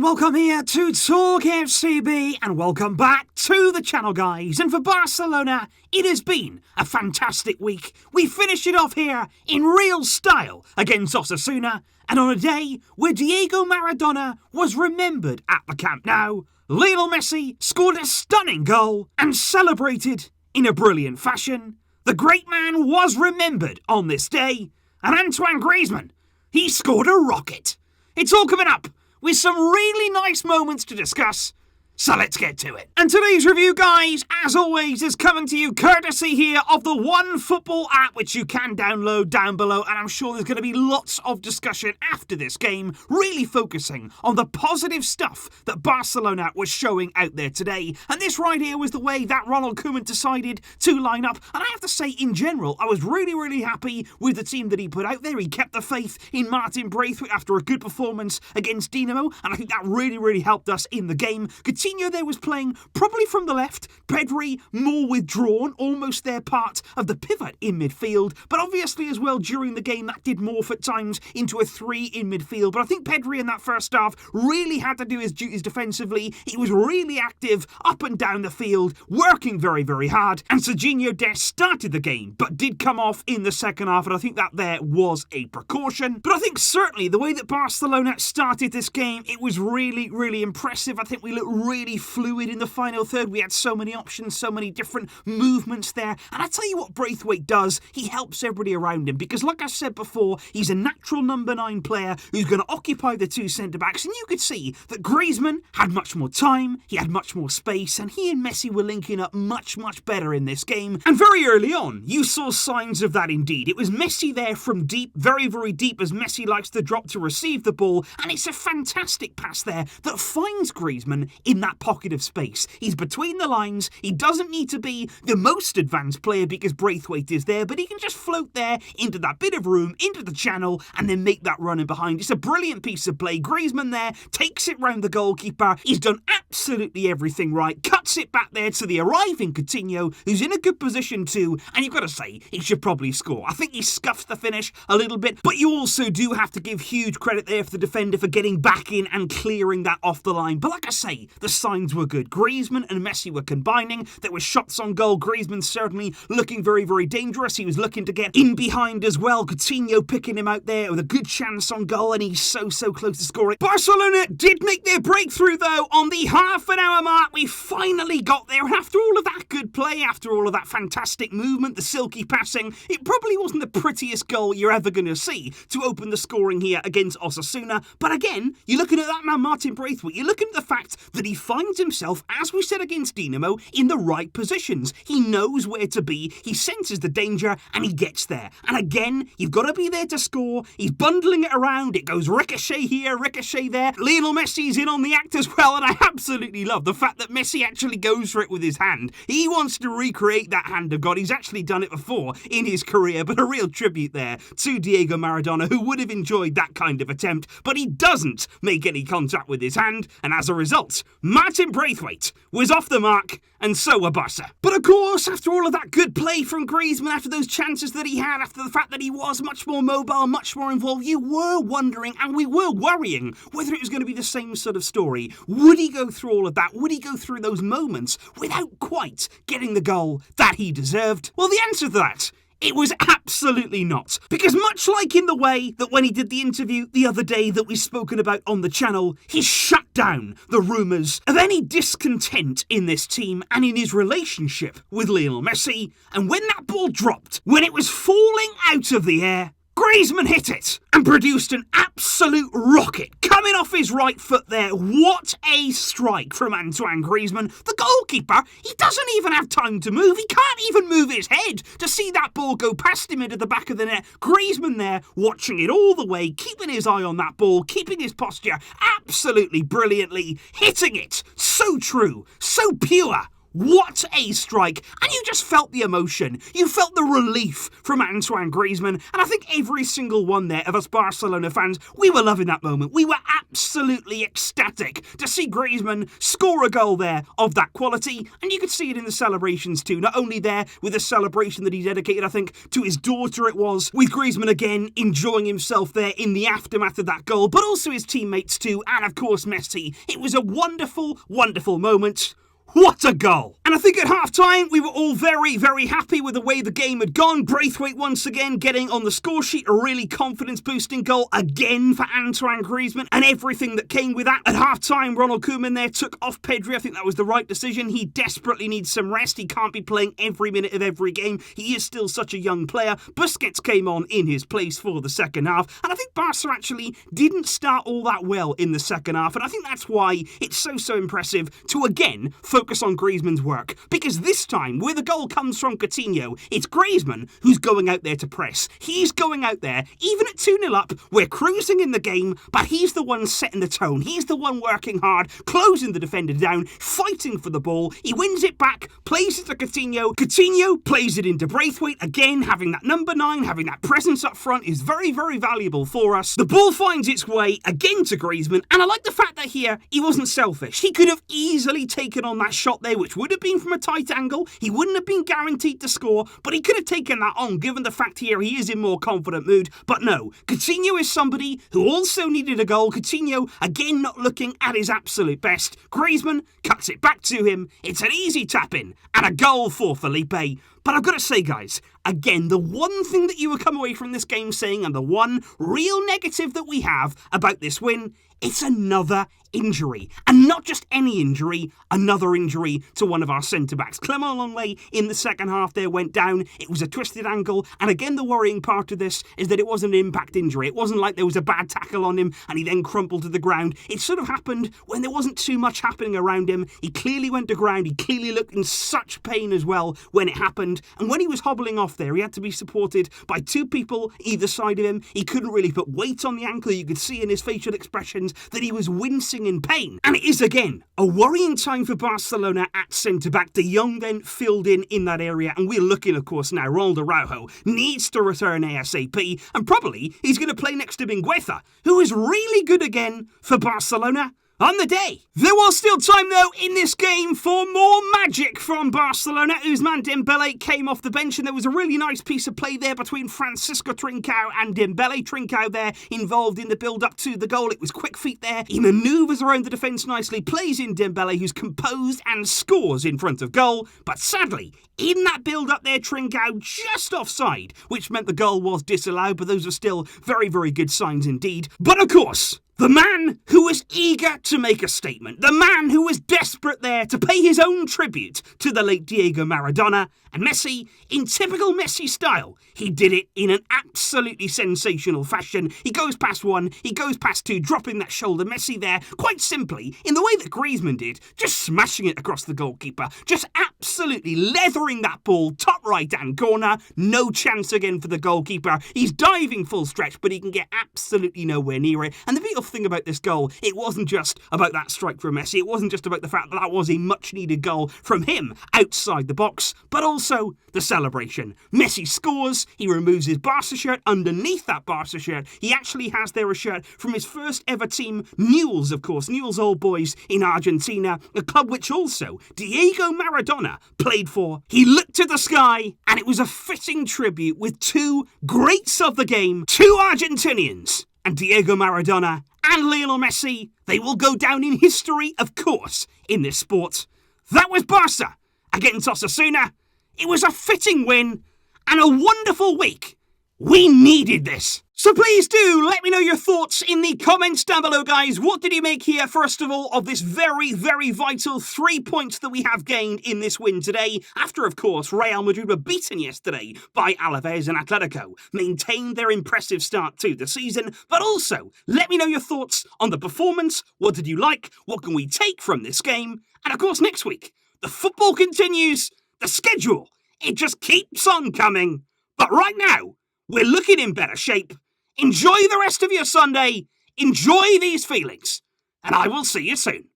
and welcome here to Talk FCB, and welcome back to the channel, guys. And for Barcelona, it has been a fantastic week. We finished it off here in real style against Osasuna, and on a day where Diego Maradona was remembered at the Camp Nou, Lionel Messi scored a stunning goal and celebrated in a brilliant fashion. The great man was remembered on this day, and Antoine Griezmann, he scored a rocket. It's all coming up with some really nice moments to discuss, so let's get to it. And today's review, guys, as always, is coming to you courtesy here of the One Football app, which you can download down below, and I'm sure there's going to be lots of discussion after this game, really focusing on the positive stuff that Barcelona was showing out there today. And this right here was the way that Ronald Koeman decided to line up, and I have to say, in general, I was really happy with the team that he put out there. He kept the faith in Martin Braithwaite after a good performance against Dinamo, and I think that really helped us in the game. Coutinho there was playing probably from the left, Pedri more withdrawn, almost their part of the pivot in midfield, but obviously as well during the game that did morph at times into a 3 in midfield. But I think Pedri in that first half really had to do his duties defensively. He was really active up and down the field, working very hard, and Serginho Dest started the game but did come off in the second half, and I think that there was a precaution. But I think certainly the way that Barcelona started this game, it was really impressive. I think we looked really fluid in the final third. We had so many options, so many different movements there. And I tell you what Braithwaite does, he helps everybody around him, because like I said before, he's a natural number 9 player who's going to occupy the 2 centre-backs, and you could see that Griezmann had much more time, he had much more space, and he and Messi were linking up much better in this game. And very early on, you saw signs of that indeed. It was Messi there from deep, very deep, as Messi likes to drop to receive the ball, and it's a fantastic pass there that finds Griezmann in that pocket of space. He's between the lines. He doesn't need to be the most advanced player because Braithwaite is there, but he can just float there into that bit of room, into the channel, and then make that run in behind. It's a brilliant piece of play. Griezmann there takes it round the goalkeeper. He's done absolutely everything right. Cuts it back there to the arriving Coutinho, who's in a good position too, and you've got to say, he should probably score. I think he scuffs the finish a little bit, but you also do have to give huge credit there for the defender for getting back in and clearing that off the line. But like I say, the signs were good. Griezmann and Messi were combining. There were shots on goal. Griezmann certainly looking very dangerous. He was looking to get in behind as well. Coutinho picking him out there with a good chance on goal, and he's so close to scoring. Barcelona did make their breakthrough though on the half-an-hour mark. We finally got there, and after all of that good play, after all of that fantastic movement, the silky passing, it probably wasn't the prettiest goal you're ever going to see to open the scoring here against Osasuna. But again, you're looking at that man Martin Braithwaite. You're looking at the fact that he finds himself, as we said against Dinamo, in the right positions. He knows where to be, he senses the danger, and he gets there. And again, you've got to be there to score. He's bundling it around. It goes ricochet here, ricochet there. Lionel Messi's in on the act as well, and I absolutely love the fact that Messi actually goes for it with his hand. He wants to recreate that hand of God. He's actually done it before in his career, but a real tribute there to Diego Maradona, who would have enjoyed that kind of attempt, but he doesn't make any contact with his hand, and as a result, Martin Braithwaite was off the mark, and so were Barca. But of course, after all of that good play from Griezmann, after those chances that he had, after the fact that he was much more mobile, much more involved, you were wondering, and we were worrying, whether it was going to be the same sort of story. Would he go through all of that? Would he go through those moments without quite getting the goal that he deserved? Well, the answer to that, it was absolutely not. Because much like in the way that when he did the interview the other day that we've spoken about on the channel, he shut down the rumours of any discontent in this team and in his relationship with Lionel Messi. And when that ball dropped, when it was falling out of the air, Griezmann hit it and produced an absolute rocket coming off his right foot there. What a strike from Antoine Griezmann. The goalkeeper, he doesn't even have time to move. He can't even move his head to see that ball go past him into the back of the net. Griezmann there watching it all the way, keeping his eye on that ball, keeping his posture absolutely brilliantly, hitting it so true, so pure. What a strike! And you just felt the emotion. You felt the relief from Antoine Griezmann. And I think every single one there of us Barcelona fans, we were loving that moment. We were absolutely ecstatic to see Griezmann score a goal there of that quality. And you could see it in the celebrations too. Not only there with the celebration that he dedicated, I think, to his daughter it was, with Griezmann again enjoying himself there in the aftermath of that goal, but also his teammates too, and of course Messi. It was a wonderful, wonderful moment. What a goal! And I think at half-time, we were all very, very happy with the way the game had gone. Braithwaite once again getting on the score sheet, a really confidence-boosting goal again for Antoine Griezmann, and everything that came with that. At half-time, Ronald Koeman there took off Pedri. I think that was the right decision. He desperately needs some rest. He can't be playing every minute of every game. He is still such a young player. Busquets came on in his place for the second half, and I think Barca actually didn't start all that well in the second half, and I think that's why it's so impressive to again focus on Griezmann's work, because this time, where the goal comes from Coutinho, it's Griezmann who's going out there to press. He's going out there, even at 2-0 up, we're cruising in the game, but he's the one setting the tone. He's the one working hard, closing the defender down, fighting for the ball. He wins it back, plays it to Coutinho. Coutinho plays it into Braithwaite. Again, having that number 9, having that presence up front is very, very valuable for us. The ball finds its way again to Griezmann, and I like the fact that here, he wasn't selfish. He could have easily taken on that shot there, which would have been from a tight angle. He wouldn't have been guaranteed to score, but he could have taken that on, given the fact here he is in more confident mood. But no, Coutinho is somebody who also needed a goal. Coutinho, again, not looking at his absolute best. Griezmann cuts it back to him. It's an easy tap-in, and a goal for Felipe. But I've got to say, guys, again, the one thing that you will come away from this game saying, and the one real negative that we have about this win, it's another injury. And not just any injury, another injury to one of our centre-backs. Clement Lenglet in the second half there went down. It was a twisted ankle. And again, the worrying part of this is that it wasn't an impact injury. It wasn't like there was a bad tackle on him and he then crumpled to the ground. It sort of happened when there wasn't too much happening around him. He clearly went to ground. He clearly looked in such pain as well when it happened. And when he was hobbling off there, he had to be supported by 2 people either side of him. He couldn't really put weight on the ankle. You could see in his facial expressions that he was wincing in pain. And it is, again, a worrying time for Barcelona at centre-back. De Jong then filled in that area. And we're looking, of course, now. Ronald Araujo needs to return ASAP. And probably he's going to play next to Mingueza, who is really good again for Barcelona on the day. There was still time, though, in this game for more magic from Barcelona. Ousmane Dembele came off the bench, and there was a really nice piece of play there between Francisco Trincao and Dembele. Trincao there involved in the build-up to the goal. It was quick feet there. He manoeuvres around the defence nicely, plays in Dembele, who's composed and scores in front of goal. But sadly, in that build-up there, Trincao just offside, which meant the goal was disallowed, but those are still very, very good signs indeed. But of course, the man who was eager to make a statement, the man who was desperate there to pay his own tribute to the late Diego Maradona, and Messi, in typical Messi style, he did it in an absolutely sensational fashion. He goes past 1, he goes past 2, dropping that shoulder. Messi there, quite simply, in the way that Griezmann did, just smashing it across the goalkeeper, just absolutely leathering that ball, top right-hand corner, no chance again for the goalkeeper. He's diving full stretch, but he can get absolutely nowhere near it. And the beautiful thing about this goal, it wasn't just about that strike from Messi, it wasn't just about the fact that that was a much-needed goal from him outside the box, but also the celebration. Messi scores, he removes his Barca shirt. Underneath that Barca shirt, he actually has there a shirt from his first ever team, Newell's, of course, Newell's Old Boys in Argentina, a club which also Diego Maradona played for. He looked to the sky, and it was a fitting tribute with 2 greats of the game, 2 Argentinians, and Diego Maradona and Lionel Messi. They will go down in history, of course, in this sport. That was Barca against Osasuna. It was a fitting win and a wonderful week. We needed this. So please do let me know your thoughts in the comments down below, guys. What did you make here, first of all, of this very, very vital 3 points that we have gained in this win today? After, of course, Real Madrid were beaten yesterday by Alaves and Atletico, maintained their impressive start to the season. But also, let me know your thoughts on the performance. What did you like? What can we take from this game? And, of course, next week, the football continues. The schedule, it just keeps on coming. But right now, we're looking in better shape. Enjoy the rest of your Sunday. Enjoy these feelings. And I will see you soon.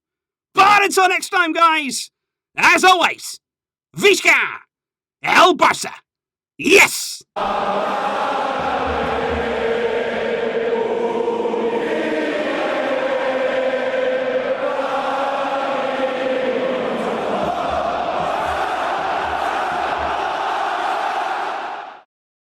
But until next time, guys, As always, Visca! El Barça! Yes!